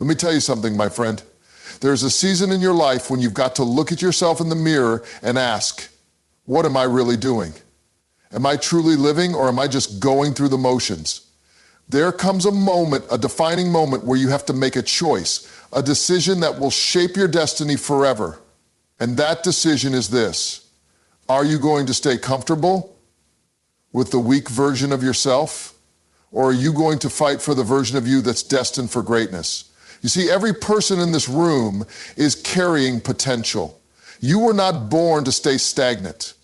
Let me tell you something, my friend. There's a season in your life when you've got to look at yourself in the mirror and ask, what am I really doing? Am I truly living, or am I just going through the motions? There comes a moment, a defining moment, where you have to make a choice, a decision that will shape your destiny forever. And that decision is this: are you going to stay comfortable with the weak version of yourself, or are you going to fight for the version of you that's destined for greatness? You see, every person in this room is carrying potential. You were not born to stay stagnant.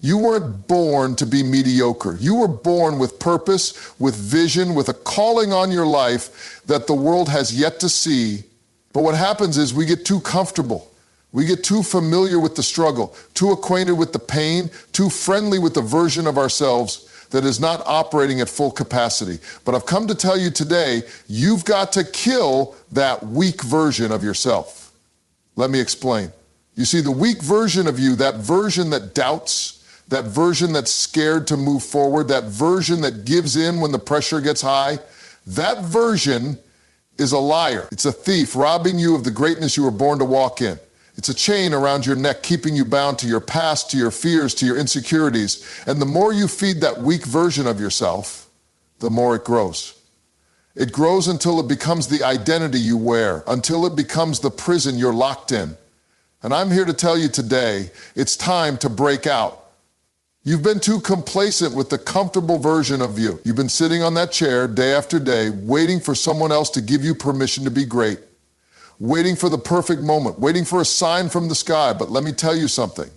You weren't born to be mediocre. You were born with purpose, with vision, with a calling on your life that the world has yet to see. But what happens is we get too comfortable. We get too familiar with the struggle, too acquainted with the pain, too friendly with the version of ourselves that is not operating at full capacity. But I've come to tell you today, you've got to kill that weak version of yourself. Let me explain. You see, the weak version of you, that version that doubts, that version that's scared to move forward, that version that gives in when the pressure gets high, that version is a liar. It's a thief robbing you of the greatness you were born to walk in. It's a chain around your neck keeping you bound to your past, to your fears, to your insecurities. And the more you feed that weak version of yourself, the more it grows. It grows until it becomes the identity you wear, until it becomes the prison you're locked in. And I'm here to tell you today, it's time to break out. You've been too complacent with the comfortable version of you. You've been sitting on that chair day after day, waiting for someone else to give you permission to be great, waiting for the perfect moment, waiting for a sign from the sky. But let me tell you something.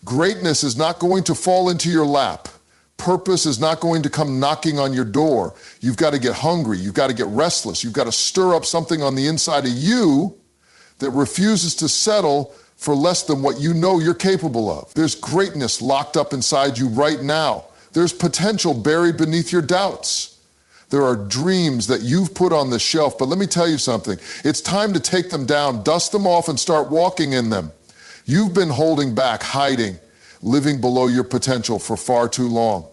Greatness is not going to fall into your lap. Purpose is not going to come knocking on your door. You've got to get hungry. You've got to get restless. You've got to stir up something on the inside of you that refuses to settle for less than what you know you're capable of. There's greatness locked up inside you right now. There's potential buried beneath your doubts. There are dreams that you've put on the shelf, but let me tell you something. It's time to take them down, dust them off, and start walking in them. You've been holding back, hiding, living below your potential for far too long.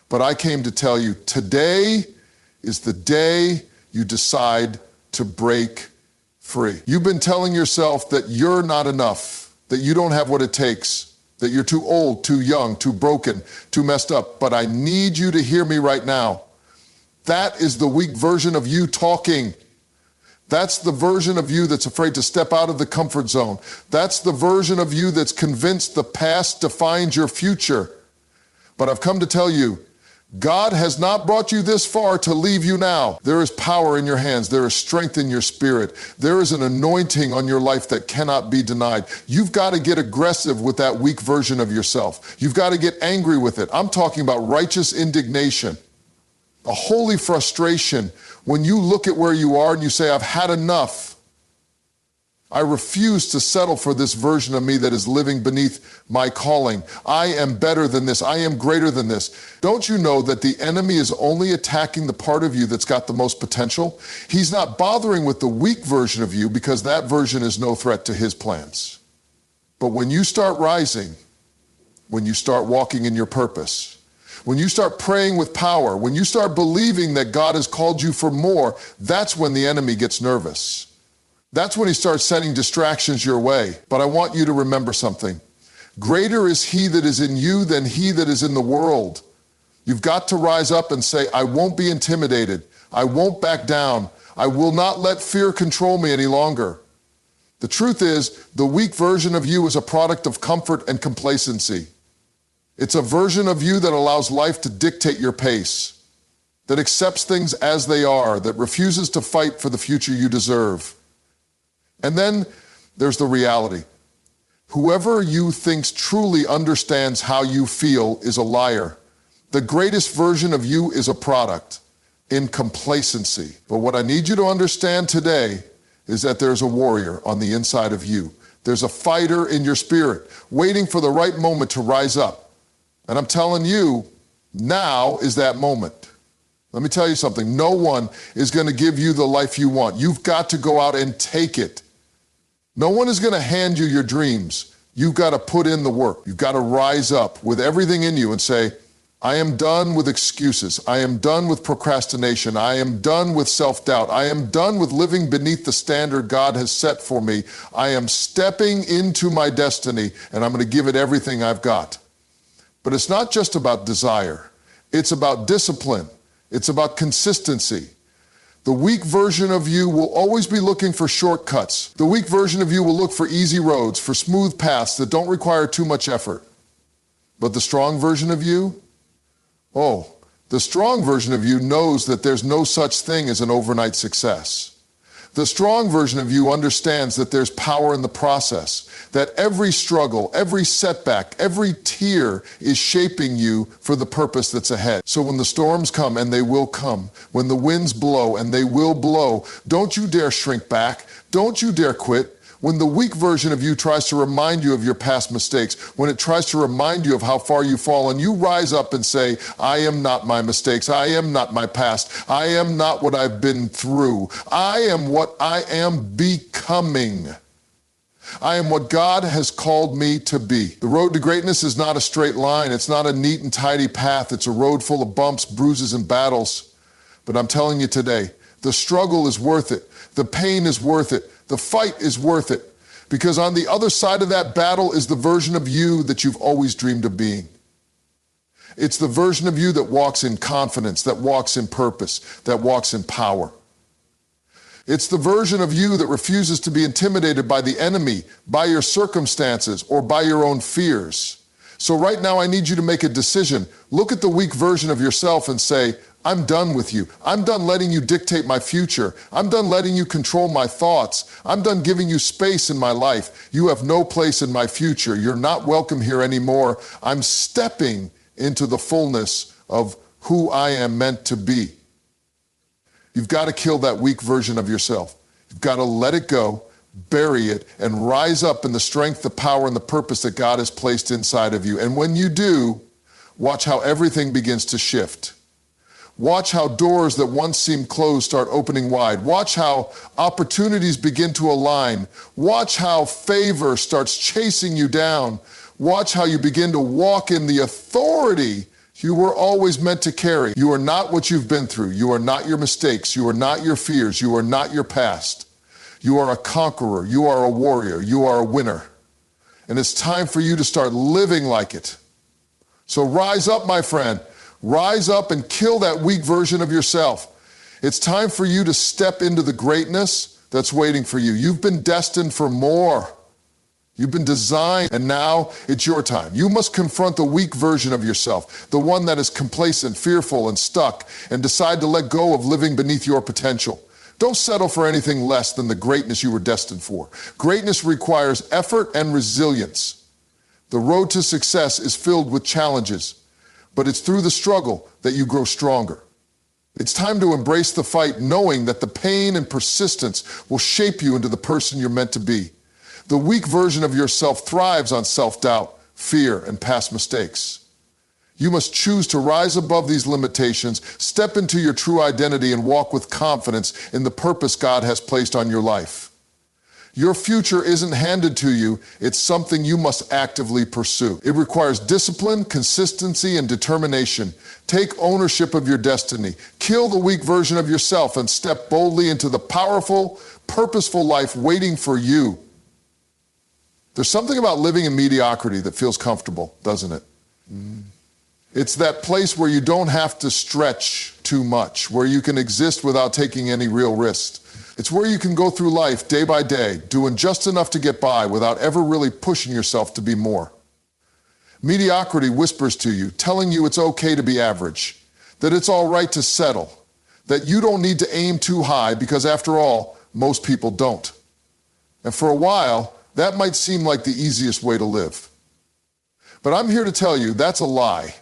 But I came to tell you, today is the day you decide to break free. You've been telling yourself that you're not enough, that you don't have what it takes, that you're too old, too young, too broken, too messed up. But I need you to hear me right now. That is the weak version of you talking. That's the version of you that's afraid to step out of the comfort zone. That's the version of you that's convinced the past defines your future. But I've come to tell you, God has not brought you this far to leave you now. There is power in your hands. There is strength in your spirit. There is an anointing on your life that cannot be denied. You've got to get aggressive with that weak version of yourself. You've got to get angry with it. I'm talking about righteous indignation, a holy frustration when you look at where you are and you say, I've had enough. I refuse to settle for this version of me that is living beneath my calling. I am better than this. I am greater than this. Don't you know that the enemy is only attacking the part of you that's got the most potential? He's not bothering with the weak version of you because that version is no threat to his plans. But when you start rising, when you start walking in your purpose, when you start praying with power, when you start believing that God has called you for more, that's when the enemy gets nervous. That's when he starts sending distractions your way. But I want you to remember something. Greater is he that is in you than he that is in the world. You've got to rise up and say, I won't be intimidated. I won't back down. I will not let fear control me any longer. The truth is, the weak version of you is a product of comfort and complacency. It's a version of you that allows life to dictate your pace, that accepts things as they are, that refuses to fight for the future you deserve. And then there's the reality. Whoever you thinks truly understands how you feel is a liar. The greatest version of you is a product in complacency. But what I need you to understand today is that there's a warrior on the inside of you. There's a fighter in your spirit waiting for the right moment to rise up. And I'm telling you, now is that moment. Let me tell you something. No one is going to give you the life you want. You've got to go out and take it. No one is going to hand you your dreams. You've got to put in the work. You've got to rise up with everything in you and say, I am done with excuses. I am done with procrastination. I am done with self-doubt. I am done with living beneath the standard God has set for me. I am stepping into my destiny, and I'm going to give it everything I've got. But it's not just about desire. It's about discipline. It's about consistency. The weak version of you will always be looking for shortcuts. The weak version of you will look for easy roads, for smooth paths that don't require too much effort. But the strong version of you, the strong version of you knows that there's no such thing as an overnight success. The strong version of you understands that there's power in the process, that every struggle, every setback, every tear is shaping you for the purpose that's ahead. So when the storms come, and they will come, when the winds blow, and they will blow, don't you dare shrink back. Don't you dare quit. When the weak version of you tries to remind you of your past mistakes, when it tries to remind you of how far you've fallen, you rise up and say, I am not my mistakes. I am not my past. I am not what I've been through. I am what I am becoming. I am what God has called me to be. The road to greatness is not a straight line. It's not a neat and tidy path. It's a road full of bumps, bruises, and battles. But I'm telling you today, the struggle is worth it. The pain is worth it. The fight is worth it, because on the other side of that battle is the version of you that you've always dreamed of being. It's the version of you that walks in confidence, that walks in purpose, that walks in power. It's the version of you that refuses to be intimidated by the enemy, by your circumstances, or by your own fears. So right now I need you to make a decision. Look at the weak version of yourself and say, I'm done with you. I'm done letting you dictate my future. I'm done letting you control my thoughts. I'm done giving you space in my life. You have no place in my future. You're not welcome here anymore. I'm stepping into the fullness of who I am meant to be. You've got to kill that weak version of yourself. You've got to let it go, bury it, and rise up in the strength, the power, and the purpose that God has placed inside of you. And when you do, watch how everything begins to shift. Watch how doors that once seemed closed start opening wide. Watch how opportunities begin to align. Watch how favor starts chasing you down. Watch how you begin to walk in the authority you were always meant to carry. You are not what you've been through. You are not your mistakes. You are not your fears. You are not your past. You are a conqueror. You are a warrior. You are a winner. And it's time for you to start living like it. So rise up, my friend. Rise up and kill that weak version of yourself. It's time for you to step into the greatness that's waiting for you. You've been destined for more. You've been designed, and now it's your time. You must confront the weak version of yourself, the one that is complacent, fearful, and stuck, and decide to let go of living beneath your potential. Don't settle for anything less than the greatness you were destined for. Greatness requires effort and resilience. The road to success is filled with challenges, but it's through the struggle that you grow stronger. It's time to embrace the fight, knowing that the pain and persistence will shape you into the person you're meant to be. The weak version of yourself thrives on self-doubt, fear, and past mistakes. You must choose to rise above these limitations, step into your true identity, and walk with confidence in the purpose God has placed on your life. Your future isn't handed to you, it's something you must actively pursue. It requires discipline, consistency, and determination. Take ownership of your destiny. Kill the weak version of yourself and step boldly into the powerful, purposeful life waiting for you. There's something about living in mediocrity that feels comfortable, doesn't it? It's that place where you don't have to stretch too much, where you can exist without taking any real risks. It's where you can go through life day by day, doing just enough to get by without ever really pushing yourself to be more. Mediocrity whispers to you, telling you it's okay to be average, that it's all right to settle, that you don't need to aim too high because after all, most people don't. And for a while, that might seem like the easiest way to live. But I'm here to tell you that's a lie.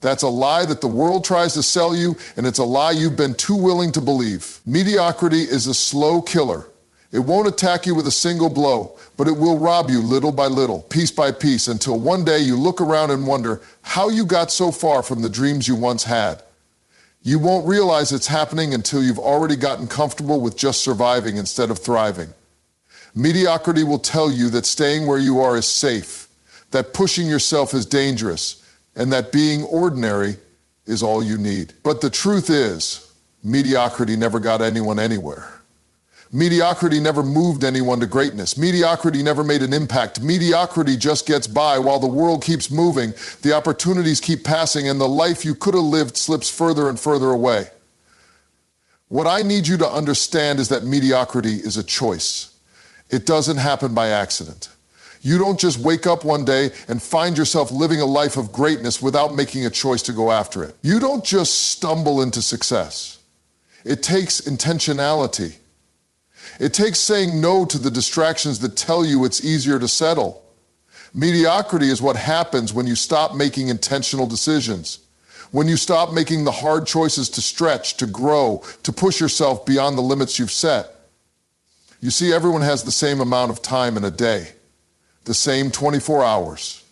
That's a lie that the world tries to sell you, and it's a lie you've been too willing to believe. Mediocrity is a slow killer. It won't attack you with a single blow, but it will rob you little by little, piece by piece, until one day you look around and wonder how you got so far from the dreams you once had. You won't realize it's happening until you've already gotten comfortable with just surviving instead of thriving. Mediocrity will tell you that staying where you are is safe, that pushing yourself is dangerous, and that being ordinary is all you need. But the truth is, mediocrity never got anyone anywhere. Mediocrity never moved anyone to greatness. Mediocrity never made an impact. Mediocrity just gets by while the world keeps moving, the opportunities keep passing, and the life you could have lived slips further and further away. What I need you to understand is that mediocrity is a choice. It doesn't happen by accident. You don't just wake up one day and find yourself living a life of greatness without making a choice to go after it. You don't just stumble into success. It takes intentionality. It takes saying no to the distractions that tell you it's easier to settle. Mediocrity is what happens when you stop making intentional decisions, when you stop making the hard choices to stretch, to grow, to push yourself beyond the limits you've set. You see, everyone has the same amount of time in a day, the same 24 hours.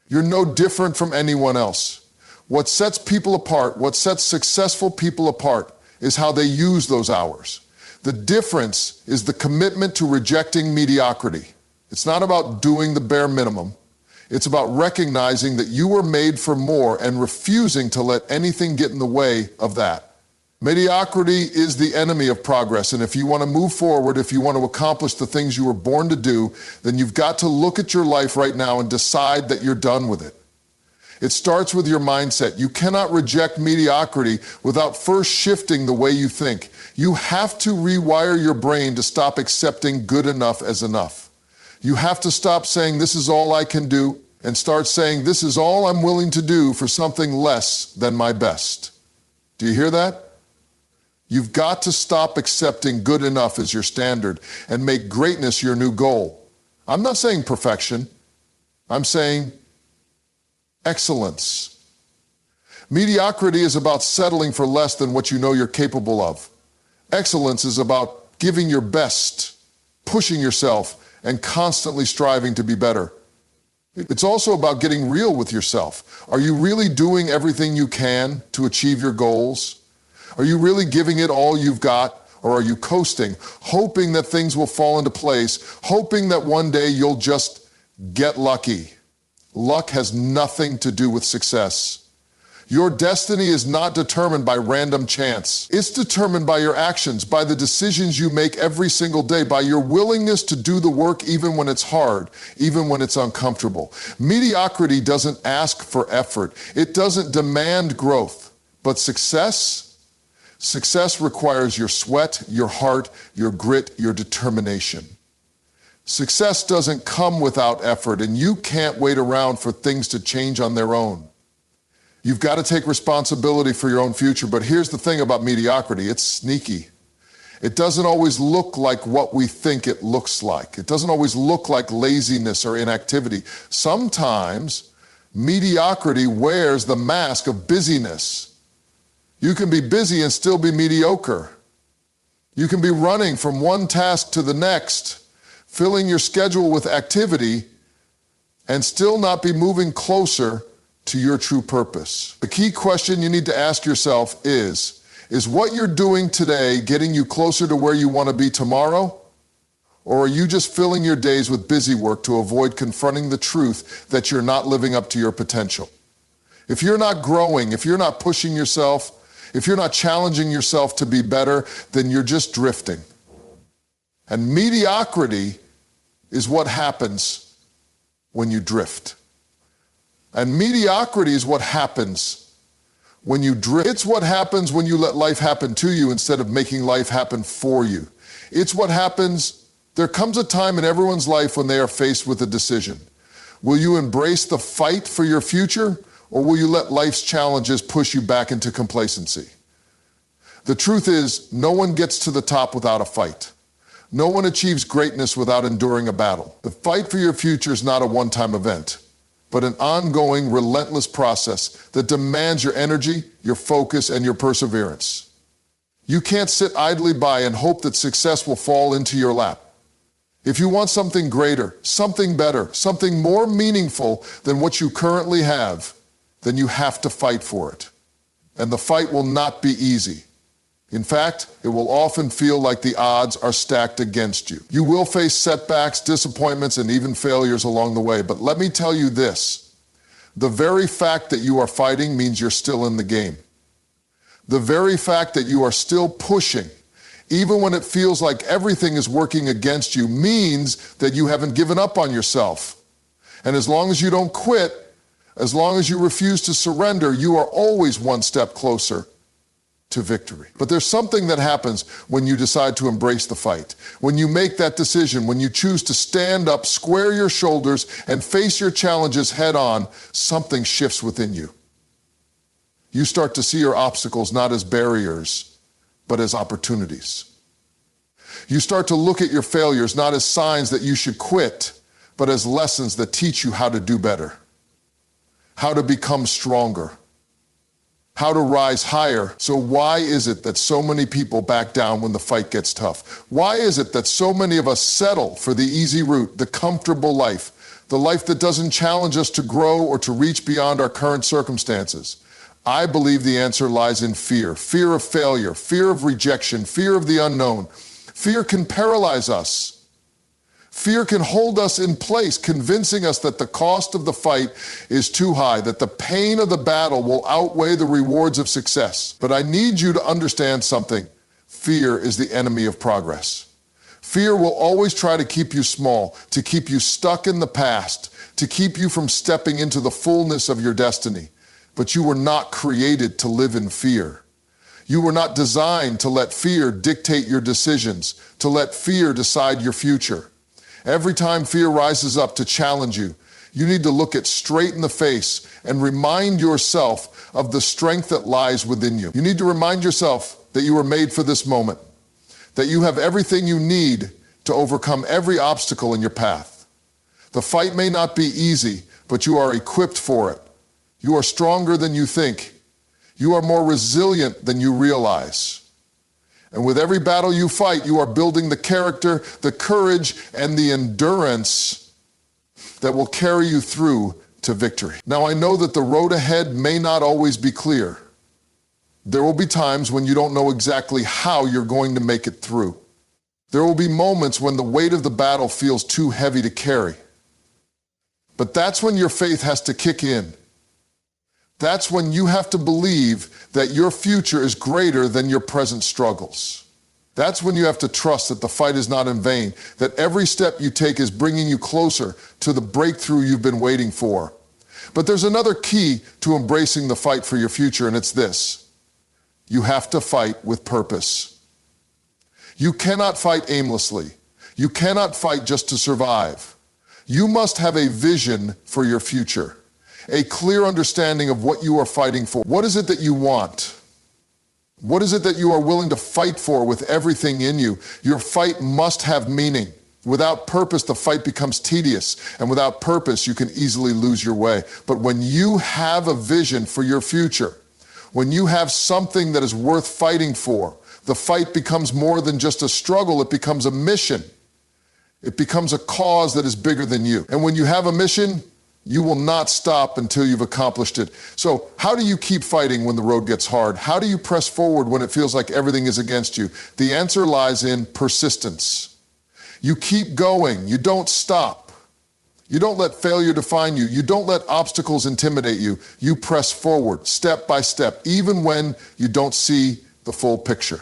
You're no different from anyone else. What sets people apart, what sets successful people apart, is how they use those hours. The difference is the commitment to rejecting mediocrity. It's not about doing the bare minimum. It's about recognizing that you were made for more and refusing to let anything get in the way of that. Mediocrity is the enemy of progress, and if you want to move forward, if you want to accomplish the things you were born to do, then you've got to look at your life right now and decide that you're done with it. It starts with your mindset. You cannot reject mediocrity without first shifting the way you think. You have to rewire your brain to stop accepting good enough as enough. You have to stop saying, this is all I can do, and start saying, this is all I'm willing to do for something less than my best. Do you hear that? You've got to stop accepting good enough as your standard and make greatness your new goal. I'm not saying perfection. I'm saying excellence. Mediocrity is about settling for less than what you know you're capable of. Excellence is about giving your best, pushing yourself, and constantly striving to be better. It's also about getting real with yourself. Are you really doing everything you can to achieve your goals? Are you really giving it all you've got, or are you coasting, hoping that things will fall into place, hoping that one day you'll just get lucky? Luck has nothing to do with success. Your destiny is not determined by random chance. It's determined by your actions, by the decisions you make every single day, by your willingness to do the work even when it's hard, even when it's uncomfortable. Mediocrity doesn't ask for effort. It doesn't demand growth. But success requires your sweat, your heart, your grit, your determination. Success doesn't come without effort, and you can't wait around for things to change on their own. You've got to take responsibility for your own future, but here's the thing about mediocrity. It's sneaky. It doesn't always look like what we think it looks like. It doesn't always look like laziness or inactivity. Sometimes mediocrity wears the mask of busyness. You can be busy and still be mediocre. You can be running from one task to the next, filling your schedule with activity, and still not be moving closer to your true purpose. The key question you need to ask yourself is what you're doing today getting you closer to where you want to be tomorrow? Or are you just filling your days with busy work to avoid confronting the truth that you're not living up to your potential? If you're not growing, if you're not pushing yourself, if you're not challenging yourself to be better, then you're just drifting. And mediocrity is what happens when you drift. And mediocrity is what happens when you drift. It's what happens when you let life happen to you instead of making life happen for you. It's what happens. There comes a time in everyone's life when they are faced with a decision. Will you embrace the fight for your future, or will you let life's challenges push you back into complacency? The truth is, no one gets to the top without a fight. No one achieves greatness without enduring a battle. The fight for your future is not a one-time event, but an ongoing, relentless process that demands your energy, your focus, and your perseverance. You can't sit idly by and hope that success will fall into your lap. If you want something greater, something better, something more meaningful than what you currently have, then you have to fight for it. And the fight will not be easy. In fact, it will often feel like the odds are stacked against you. You will face setbacks, disappointments, and even failures along the way. But let me tell you this, The very fact that you are fighting means you're still in the game. The very fact that you are still pushing, even when it feels like everything is working against you, means that you haven't given up on yourself. And as long as you don't quit, as long as you refuse to surrender, you are always one step closer to victory. But there's something that happens when you decide to embrace the fight. When you make that decision, when you choose to stand up, square your shoulders, and face your challenges head on, something shifts within you. You start to see your obstacles not as barriers, but as opportunities. You start to look at your failures not as signs that you should quit, but as lessons that teach you how to do better, how to become stronger, how to rise higher. So why is it that so many people back down when the fight gets tough? Why is it that so many of us settle for the easy route, the comfortable life, the life that doesn't challenge us to grow or to reach beyond our current circumstances? I believe the answer lies in fear. Fear of failure, fear of rejection, fear of the unknown. Fear can paralyze us. Fear can hold us in place, convincing us that the cost of the fight is too high, that the pain of the battle will outweigh the rewards of success. But I need you to understand something. Fear is the enemy of progress. Fear will always try to keep you small, to keep you stuck in the past, to keep you from stepping into the fullness of your destiny. But you were not created to live in fear. You were not designed to let fear dictate your decisions, to let fear decide your future. Every time fear rises up to challenge you, you need to look it straight in the face and remind yourself of the strength that lies within you. You need to remind yourself that you were made for this moment, that you have everything you need to overcome every obstacle in your path. The fight may not be easy, but you are equipped for it. You are stronger than you think. You are more resilient than you realize. And with every battle you fight, you are building the character, the courage, and the endurance that will carry you through to victory. Now, I know that the road ahead may not always be clear. There will be times when you don't know exactly how you're going to make it through. There will be moments when the weight of the battle feels too heavy to carry. But that's when your faith has to kick in. That's when you have to believe that your future is greater than your present struggles. That's when you have to trust that the fight is not in vain, that every step you take is bringing you closer to the breakthrough you've been waiting for. But there's another key to embracing the fight for your future, and it's this. You have to fight with purpose. You cannot fight aimlessly. You cannot fight just to survive. You must have a vision for your future. A clear understanding of what you are fighting for. What is it that you want? What is it that you are willing to fight for with everything in you? Your fight must have meaning. Without purpose, the fight becomes tedious, and without purpose, you can easily lose your way. But when you have a vision for your future, when you have something that is worth fighting for, the fight becomes more than just a struggle, it becomes a mission. It becomes a cause that is bigger than you. And when you have a mission, you will not stop until you've accomplished it. So how do you keep fighting when the road gets hard? How do you press forward when it feels like everything is against you? The answer lies in persistence. You keep going. You don't stop. You don't let failure define you. You don't let obstacles intimidate you. You press forward, step by step, even when you don't see the full picture.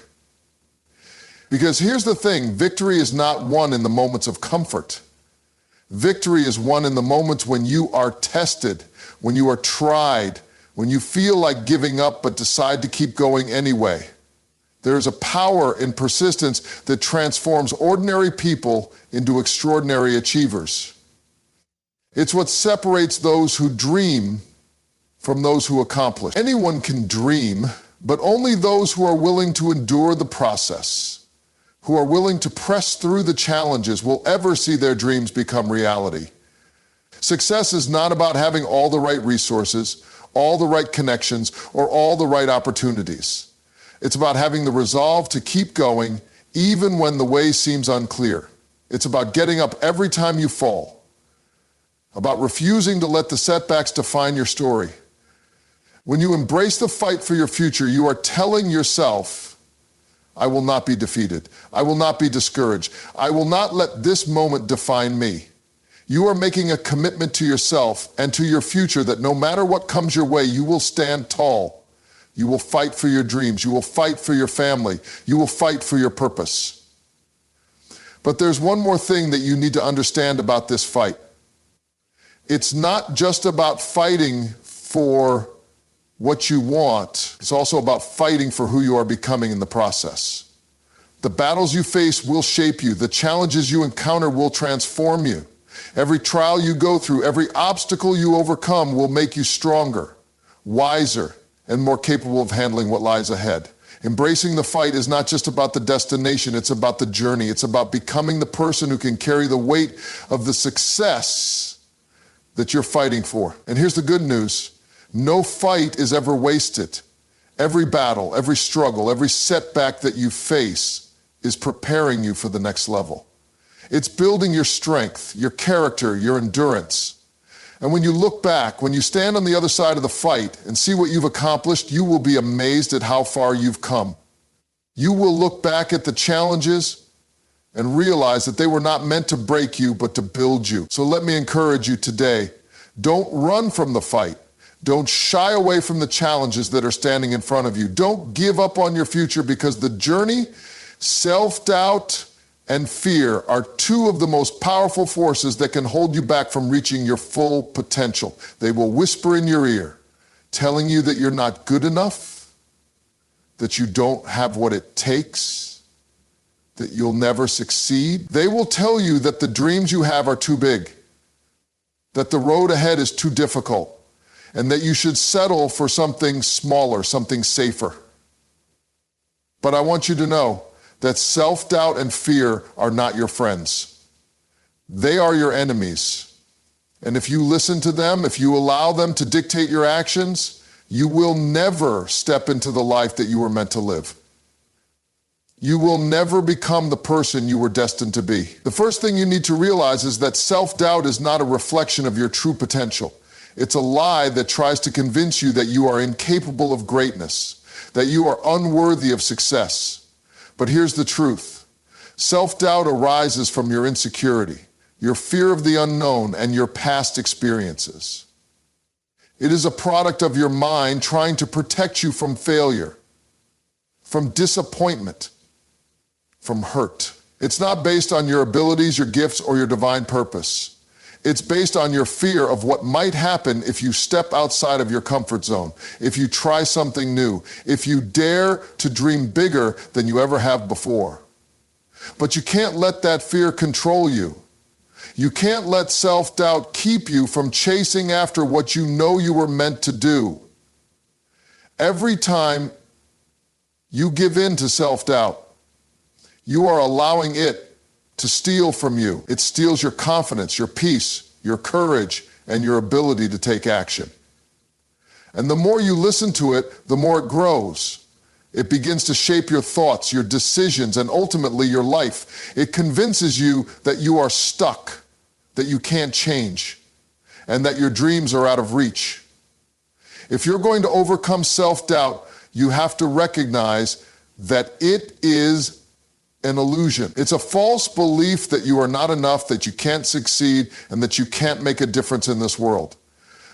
Because here's the thing, victory is not won in the moments of comfort. Victory is won in the moments when you are tested, when you are tried, when you feel like giving up but decide to keep going anyway. There is a power in persistence that transforms ordinary people into extraordinary achievers. It's what separates those who dream from those who accomplish. Anyone can dream, but only those who are willing to endure the process, who are willing to press through the challenges, will ever see their dreams become reality. Success is not about having all the right resources, all the right connections, or all the right opportunities. It's about having the resolve to keep going even when the way seems unclear. It's about getting up every time you fall, about refusing to let the setbacks define your story. When you embrace the fight for your future, you are telling yourself, I will not be defeated. I will not be discouraged. I will not let this moment define me. You are making a commitment to yourself and to your future that no matter what comes your way, you will stand tall. You will fight for your dreams. You will fight for your family. You will fight for your purpose. But there's one more thing that you need to understand about this fight. It's not just about fighting for what you want. It's also about fighting for who you are becoming in the process. The battles you face will shape you. The challenges you encounter will transform you. Every trial you go through, every obstacle you overcome will make you stronger, wiser, and more capable of handling what lies ahead. Embracing the fight is not just about the destination, it's about the journey. It's about becoming the person who can carry the weight of the success that you're fighting for. And here's the good news. No fight is ever wasted. Every battle, every struggle, every setback that you face is preparing you for the next level. It's building your strength, your character, your endurance. And when you look back, when you stand on the other side of the fight and see what you've accomplished, you will be amazed at how far you've come. You will look back at the challenges and realize that they were not meant to break you, but to build you. So let me encourage you today. Don't run from the fight. Don't shy away from the challenges that are standing in front of you. Don't give up on your future, because the journey, self-doubt, and fear are two of the most powerful forces that can hold you back from reaching your full potential. They will whisper in your ear, telling you that you're not good enough, that you don't have what it takes, that you'll never succeed. They will tell you that the dreams you have are too big, that the road ahead is too difficult, and that you should settle for something smaller, something safer. But I want you to know that self-doubt and fear are not your friends. They are your enemies. And if you listen to them, if you allow them to dictate your actions, you will never step into the life that you were meant to live. You will never become the person you were destined to be. The first thing you need to realize is that self-doubt is not a reflection of your true potential. It's a lie that tries to convince you that you are incapable of greatness, that you are unworthy of success. But here's the truth. Self-doubt arises from your insecurity, your fear of the unknown, and your past experiences. It is a product of your mind trying to protect you from failure, from disappointment, from hurt. It's not based on your abilities, your gifts, or your divine purpose. It's based on your fear of what might happen if you step outside of your comfort zone, if you try something new, if you dare to dream bigger than you ever have before. But you can't let that fear control you. You can't let self-doubt keep you from chasing after what you know you were meant to do. Every time you give in to self-doubt, you are allowing it to steal from you. It steals your confidence, your peace, your courage, and your ability to take action. And the more you listen to it, the more it grows. It begins to shape your thoughts, your decisions, and ultimately your life. It convinces you that you are stuck, that you can't change, and that your dreams are out of reach. If you're going to overcome self-doubt, you have to recognize that it is an illusion. It's a false belief that you are not enough, that you can't succeed, and that you can't make a difference in this world.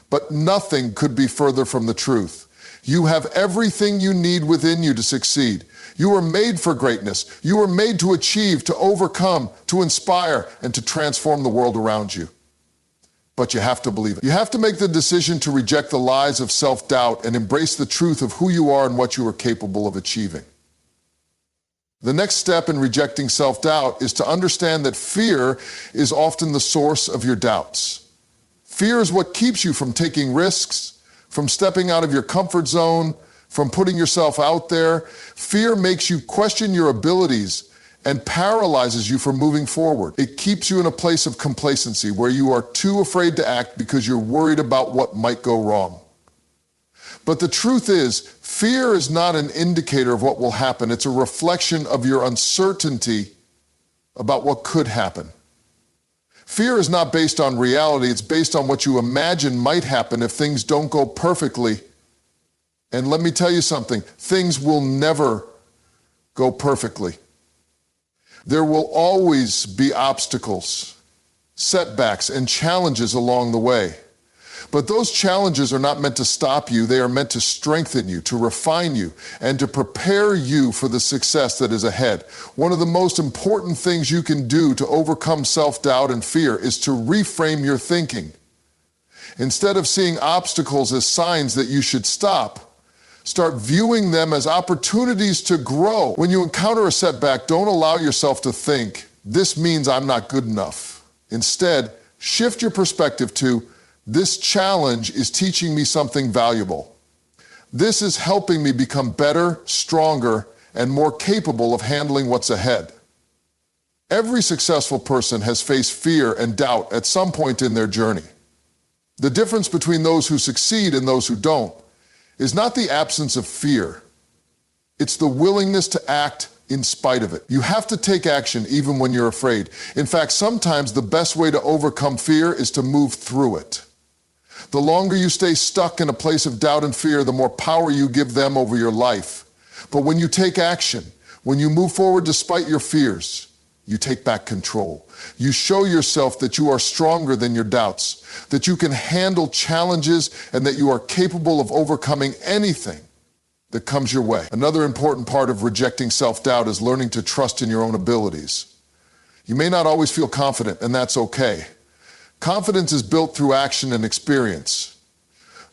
But nothing could be further from the truth. You have everything you need within you to succeed. You were made for greatness. You were made to achieve, to overcome, to inspire, and to transform the world around you. But you have to believe it. You have to make the decision to reject the lies of self-doubt and embrace the truth of who you are and what you are capable of achieving. The next step in rejecting self-doubt is to understand that fear is often the source of your doubts. Fear is what keeps you from taking risks, from stepping out of your comfort zone, from putting yourself out there. Fear makes you question your abilities and paralyzes you from moving forward. It keeps you in a place of complacency where you are too afraid to act because you're worried about what might go wrong. But the truth is, fear is not an indicator of what will happen. It's a reflection of your uncertainty about what could happen. Fear is not based on reality. It's based on what you imagine might happen if things don't go perfectly. And let me tell you something, things will never go perfectly. There will always be obstacles, setbacks, and challenges along the way. But those challenges are not meant to stop you. They are meant to strengthen you, to refine you, and to prepare you for the success that is ahead. One of the most important things you can do to overcome self-doubt and fear is to reframe your thinking. Instead of seeing obstacles as signs that you should stop, start viewing them as opportunities to grow. When you encounter a setback, don't allow yourself to think, "This means I'm not good enough." Instead, shift your perspective to, "This challenge is teaching me something valuable. This is helping me become better, stronger, and more capable of handling what's ahead." Every successful person has faced fear and doubt at some point in their journey. The difference between those who succeed and those who don't is not the absence of fear. It's the willingness to act in spite of it. You have to take action even when you're afraid. In fact, sometimes the best way to overcome fear is to move through it. The longer you stay stuck in a place of doubt and fear, the more power you give them over your life. But when you take action, when you move forward despite your fears, you take back control. You show yourself that you are stronger than your doubts, that you can handle challenges, and that you are capable of overcoming anything that comes your way. Another important part of rejecting self-doubt is learning to trust in your own abilities. You may not always feel confident, and that's okay. Confidence is built through action and experience.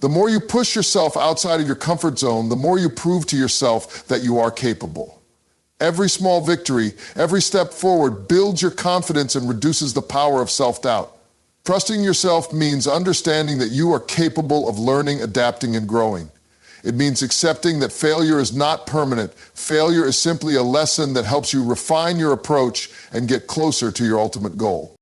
The more you push yourself outside of your comfort zone, the more you prove to yourself that you are capable. Every small victory, every step forward builds your confidence and reduces the power of self-doubt. Trusting yourself means understanding that you are capable of learning, adapting, and growing. It means accepting that failure is not permanent. Failure is simply a lesson that helps you refine your approach and get closer to your ultimate goal.